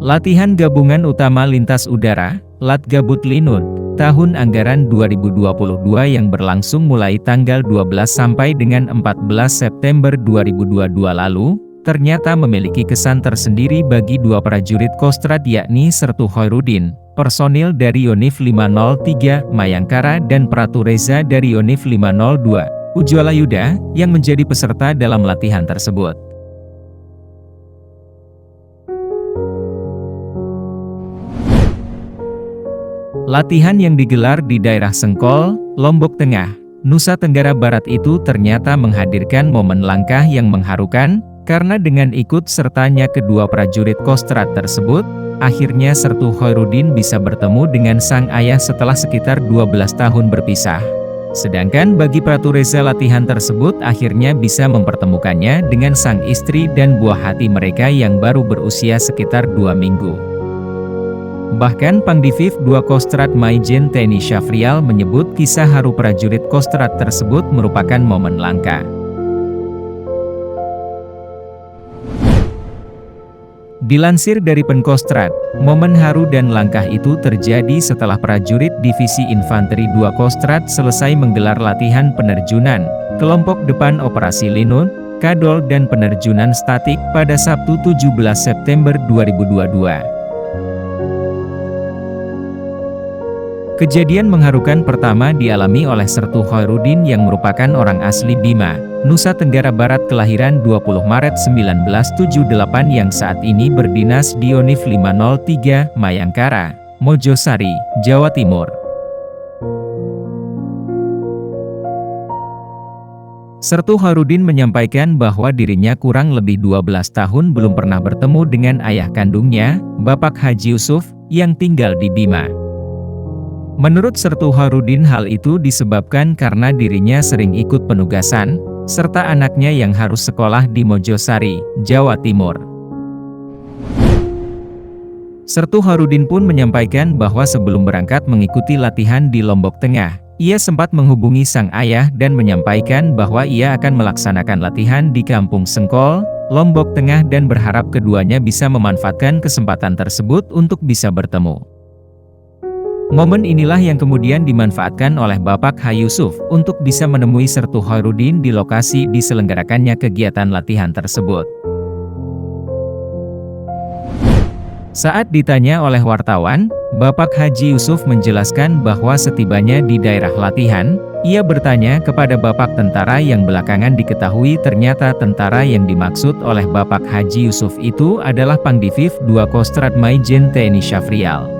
Latihan Gabungan Utama Lintas Udara, Latgabut Linut, tahun anggaran 2022 yang berlangsung mulai tanggal 12 sampai dengan 14 September 2022 lalu, ternyata memiliki kesan tersendiri bagi dua prajurit Kostrad yakni Sertu Khoirudin, personil dari Yonif 503, Mayangkara dan Pratu Reza dari Yonif 502, Ujwala Yuda, yang menjadi peserta dalam latihan tersebut. Latihan yang digelar di daerah Sengkol, Lombok Tengah, Nusa Tenggara Barat itu ternyata menghadirkan momen langkah yang mengharukan, karena dengan ikut sertanya kedua prajurit Kostrad tersebut, akhirnya Sertu Khoirudin bisa bertemu dengan sang ayah setelah sekitar 12 tahun berpisah. Sedangkan bagi Pratu Reza latihan tersebut akhirnya bisa mempertemukannya dengan sang istri dan buah hati mereka yang baru berusia sekitar 2 minggu. Bahkan Pangdiviv 2 Kostrad Maijen TNI Syafrial menyebut kisah haru prajurit Kostrad tersebut merupakan momen langka. Dilansir dari Penkostrad, momen haru dan langkah itu terjadi setelah prajurit Divisi Infanteri 2 Kostrad selesai menggelar latihan penerjunan, kelompok depan operasi Linut, Kadol dan penerjunan statik pada Sabtu 17 September 2022. Kejadian mengharukan pertama dialami oleh Sertu Khoirudin yang merupakan orang asli Bima, Nusa Tenggara Barat kelahiran 20 Maret 1978 yang saat ini berdinas di Yonif 503, Mayangkara, Mojosari, Jawa Timur. Sertu Khoirudin menyampaikan bahwa dirinya kurang lebih 12 tahun belum pernah bertemu dengan ayah kandungnya, Bapak Haji Yusuf, yang tinggal di Bima. Menurut Sertu Khoirudin hal itu disebabkan karena dirinya sering ikut penugasan, serta anaknya yang harus sekolah di Mojosari, Jawa Timur. Sertu Khoirudin pun menyampaikan bahwa sebelum berangkat mengikuti latihan di Lombok Tengah, ia sempat menghubungi sang ayah dan menyampaikan bahwa ia akan melaksanakan latihan di Kampung Sengkol, Lombok Tengah dan berharap keduanya bisa memanfaatkan kesempatan tersebut untuk bisa bertemu. Momen inilah yang kemudian dimanfaatkan oleh Bapak Haji Yusuf untuk bisa menemui Sertu Khoirudin di lokasi diselenggarakannya kegiatan latihan tersebut. Saat ditanya oleh wartawan, Bapak Haji Yusuf menjelaskan bahwa setibanya di daerah latihan, ia bertanya kepada Bapak tentara yang belakangan diketahui ternyata tentara yang dimaksud oleh Bapak Haji Yusuf itu adalah Pangdiviv 2 Kostrad Maijen TNI Syafrial.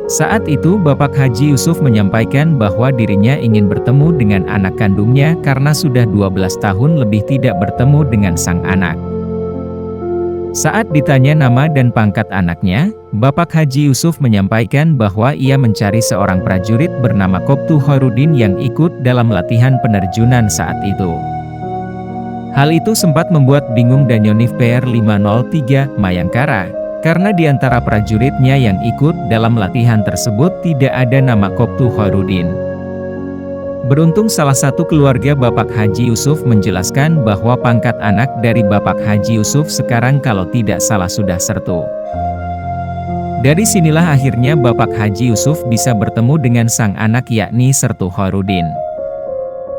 Saat itu Bapak Haji Yusuf menyampaikan bahwa dirinya ingin bertemu dengan anak kandungnya karena sudah 12 tahun lebih tidak bertemu dengan sang anak. Saat ditanya nama dan pangkat anaknya, Bapak Haji Yusuf menyampaikan bahwa ia mencari seorang prajurit bernama Koptu Khoirudin yang ikut dalam latihan penerjunan saat itu. Hal itu sempat membuat bingung Danionif PR 503, Mayangkara, karena di antara prajuritnya yang ikut dalam latihan tersebut tidak ada nama Koptu Khoirudin. Beruntung salah satu keluarga Bapak Haji Yusuf menjelaskan bahwa pangkat anak dari Bapak Haji Yusuf sekarang kalau tidak salah sudah Sertu. Dari sinilah akhirnya Bapak Haji Yusuf bisa bertemu dengan sang anak yakni Sertu Khoirudin.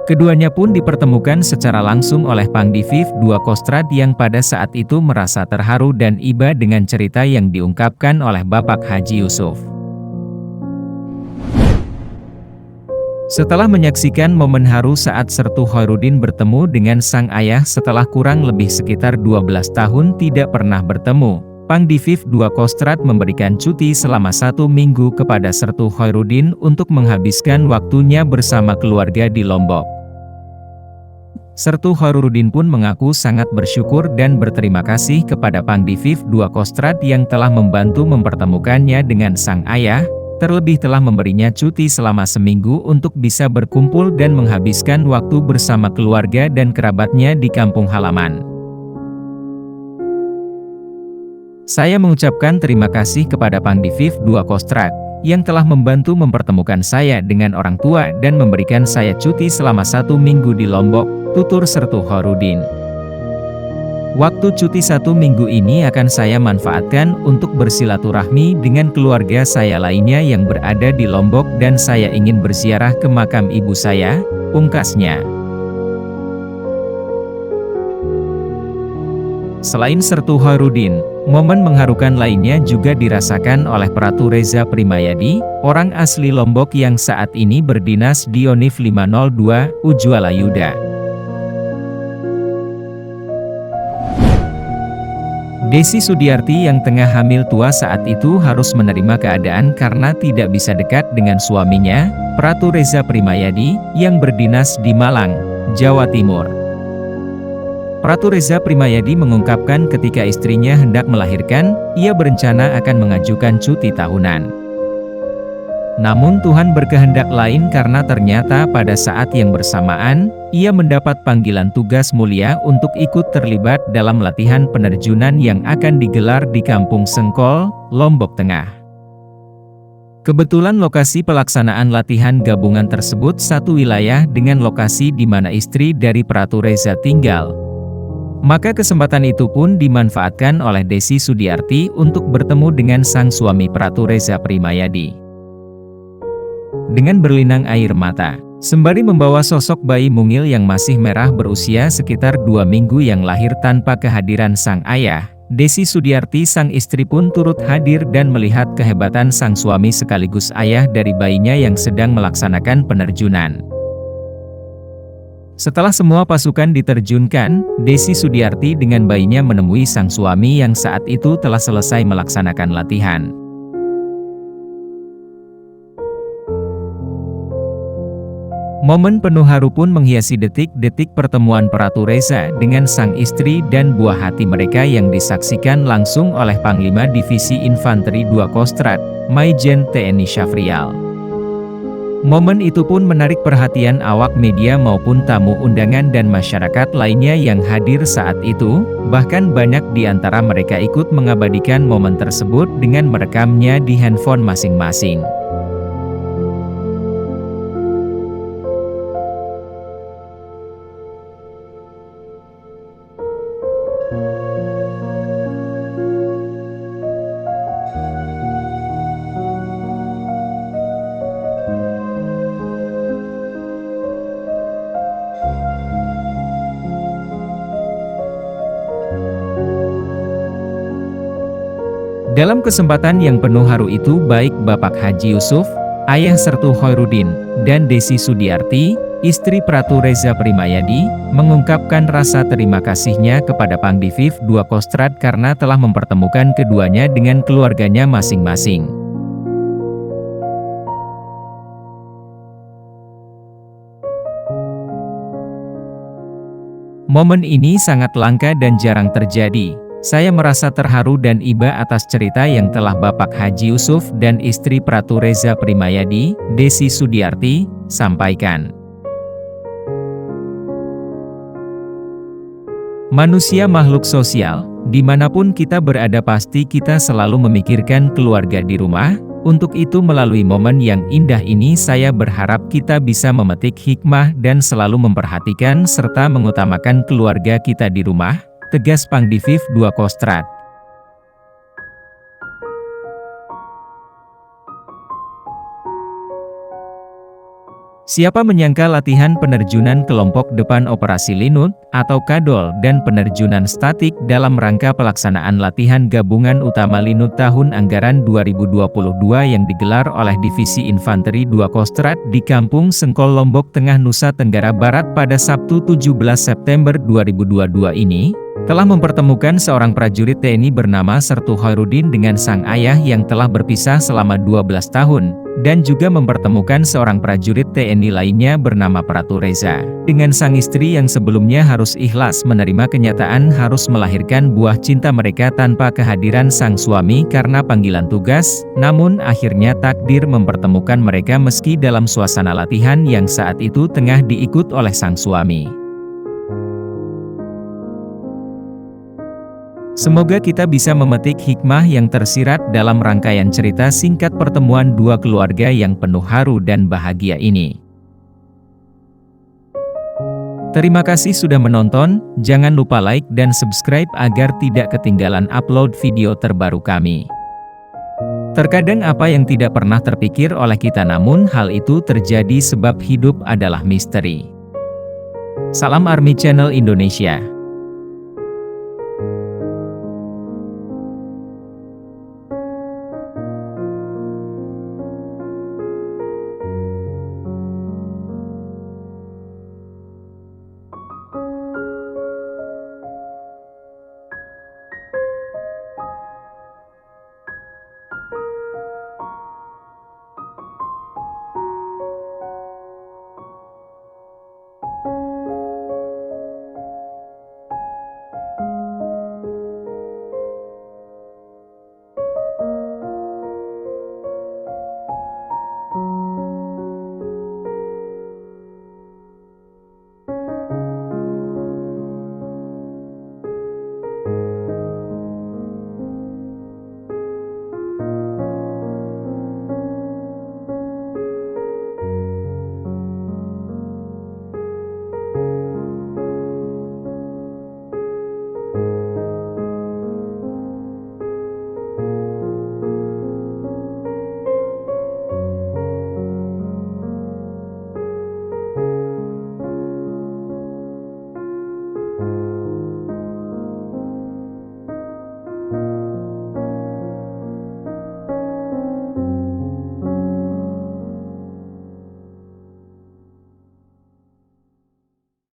Keduanya pun dipertemukan secara langsung oleh Pangdiviv 2 Kostrad yang pada saat itu merasa terharu dan iba dengan cerita yang diungkapkan oleh Bapak Haji Yusuf. Setelah menyaksikan momen haru saat Sertu Khoirudin bertemu dengan sang ayah setelah kurang lebih sekitar 12 tahun tidak pernah bertemu, Pangdiviv 2 Kostrad memberikan cuti selama 1 minggu kepada Sertu Khoirudin untuk menghabiskan waktunya bersama keluarga di Lombok. Sertu Khoirudin pun mengaku sangat bersyukur dan berterima kasih kepada Pangdiviv 2 Kostrad yang telah membantu mempertemukannya dengan sang ayah, terlebih telah memberinya cuti selama seminggu untuk bisa berkumpul dan menghabiskan waktu bersama keluarga dan kerabatnya di kampung halaman. Saya mengucapkan terima kasih kepada Pangdiviv 2 Kostrad, yang telah membantu mempertemukan saya dengan orang tua dan memberikan saya cuti selama 1 minggu di Lombok, tutur Sertu Khoirudin. Waktu cuti 1 minggu ini akan saya manfaatkan untuk bersilaturahmi dengan keluarga saya lainnya yang berada di Lombok dan saya ingin berziarah ke makam ibu saya, pungkasnya. Selain Sertu Khairuddin, momen mengharukan lainnya juga dirasakan oleh Pratu Reza Primayadi, orang asli Lombok yang saat ini berdinas di Yonif 502, Ujualayuda. Desi Sudiarti yang tengah hamil tua saat itu harus menerima keadaan karena tidak bisa dekat dengan suaminya, Pratu Reza Primayadi, yang berdinas di Malang, Jawa Timur. Pratu Reza Primayadi mengungkapkan ketika istrinya hendak melahirkan, ia berencana akan mengajukan cuti tahunan. Namun Tuhan berkehendak lain karena ternyata pada saat yang bersamaan, ia mendapat panggilan tugas mulia untuk ikut terlibat dalam latihan penerjunan yang akan digelar di Kampung Sengkol, Lombok Tengah. Kebetulan lokasi pelaksanaan latihan gabungan tersebut satu wilayah dengan lokasi di mana istri dari Pratu Reza tinggal. Maka kesempatan itu pun dimanfaatkan oleh Desi Sudiarti untuk bertemu dengan sang suami Pratu Reza Primayadi. Dengan berlinang air mata, sembari membawa sosok bayi mungil yang masih merah berusia sekitar 2 minggu yang lahir tanpa kehadiran sang ayah, Desi Sudiarti sang istri pun turut hadir dan melihat kehebatan sang suami sekaligus ayah dari bayinya yang sedang melaksanakan penerjunan. Setelah semua pasukan diterjunkan, Desi Sudiarti dengan bayinya menemui sang suami yang saat itu telah selesai melaksanakan latihan. Momen penuh haru pun menghiasi detik-detik pertemuan Pratu Reza dengan sang istri dan buah hati mereka yang disaksikan langsung oleh Panglima Divisi Infanteri 2 Kostrad, Maijen TNI Syafrial. Momen itu pun menarik perhatian awak media maupun tamu undangan dan masyarakat lainnya yang hadir saat itu, bahkan banyak di antara mereka ikut mengabadikan momen tersebut dengan merekamnya di handphone masing-masing. Dalam kesempatan yang penuh haru itu baik Bapak Haji Yusuf, ayah Sertu Khairuddin, dan Desi Sudiarti, istri Pratu Reza Primayadi, mengungkapkan rasa terima kasihnya kepada Pangdiviv 2 Kostrad karena telah mempertemukan keduanya dengan keluarganya masing-masing. Momen ini sangat langka dan jarang terjadi. Saya merasa terharu dan iba atas cerita yang telah Bapak Haji Yusuf dan istri Pratu Reza Primayadi, Desi Sudiarti, sampaikan. Manusia makhluk sosial, dimanapun kita berada pasti kita selalu memikirkan keluarga di rumah. Untuk itu melalui momen yang indah ini saya berharap kita bisa memetik hikmah dan selalu memperhatikan serta mengutamakan keluarga kita di rumah, tegas Pangdiviv 2 Kostrad. Siapa menyangka latihan penerjunan kelompok depan operasi Linut, atau Kadol dan penerjunan statik dalam rangka pelaksanaan latihan gabungan utama Linut tahun anggaran 2022 yang digelar oleh Divisi Infanteri 2 Kostrad di Kampung Sengkol Lombok Tengah Nusa Tenggara Barat pada Sabtu 17 September 2022 ini, telah mempertemukan seorang prajurit TNI bernama Sertu Khairuddin dengan sang ayah yang telah berpisah selama 12 tahun, dan juga mempertemukan seorang prajurit TNI lainnya bernama Pratu Reza, dengan sang istri yang sebelumnya harus ikhlas menerima kenyataan harus melahirkan buah cinta mereka tanpa kehadiran sang suami karena panggilan tugas, namun akhirnya takdir mempertemukan mereka meski dalam suasana latihan yang saat itu tengah diikut oleh sang suami. Semoga kita bisa memetik hikmah yang tersirat dalam rangkaian cerita singkat pertemuan dua keluarga yang penuh haru dan bahagia ini. Terima kasih sudah menonton, jangan lupa like dan subscribe agar tidak ketinggalan upload video terbaru kami. Terkadang apa yang tidak pernah terpikir oleh kita namun hal itu terjadi sebab hidup adalah misteri. Salam Army Channel Indonesia.